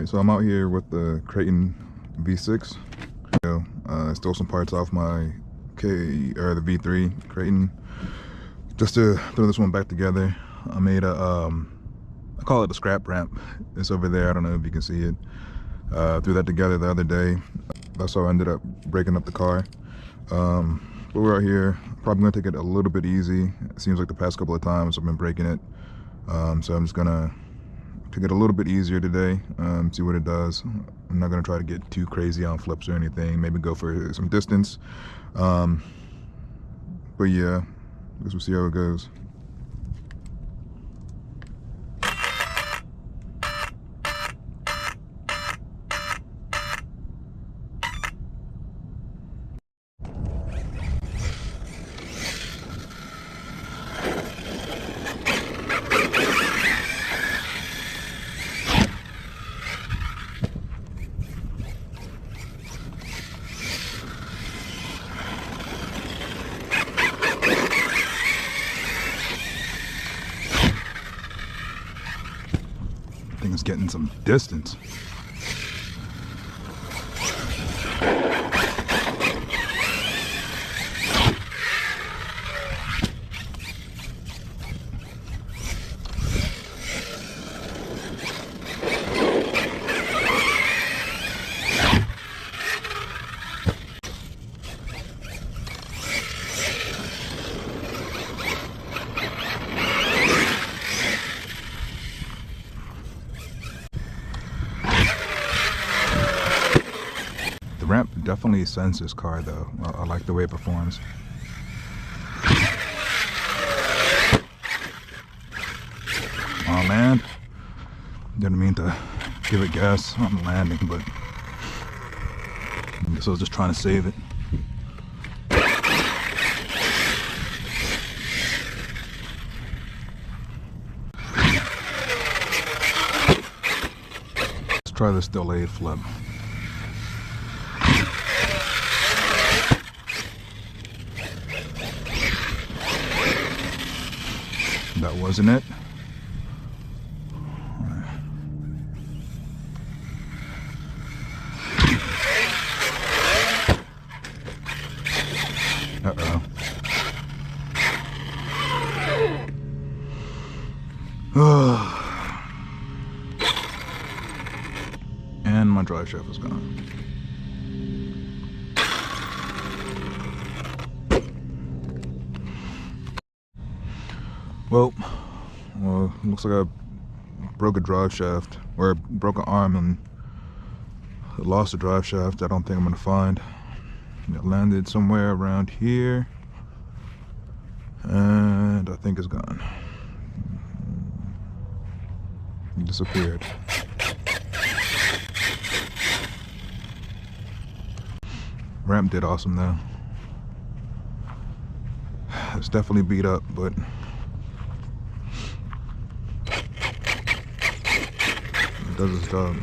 Alright, so I'm out here with the Kraton V6. I stole some parts off my the V3 Kraton just to throw this one back together. I made a I call it a scrap ramp. It's over there. I don't know if you can see it. Threw that together the other day. That's how I ended up breaking up the car. But we're out here. Probably gonna take it a little bit easy. It seems like the past couple of times I've been breaking it. So I'm just gonna take it a little bit easier today, see what it does. I'm not gonna try to get too crazy on flips or anything. Maybe go for some distance. But yeah, I guess we'll see how it goes. Thing's getting some distance. The ramp definitely sends this car though. I like the way it performs. On land. Didn't mean to give it gas on the landing, but I guess I was just trying to save it. Let's try this delayed flip. That wasn't it. Uh-oh. And my drive shaft is gone. Well, looks like I broke a drive shaft, or broke an arm and lost a drive shaft. I don't think I'm gonna find. It landed somewhere around here, and I think it's gone. It disappeared. Ramp did awesome though. It's definitely beat up, but it does its job.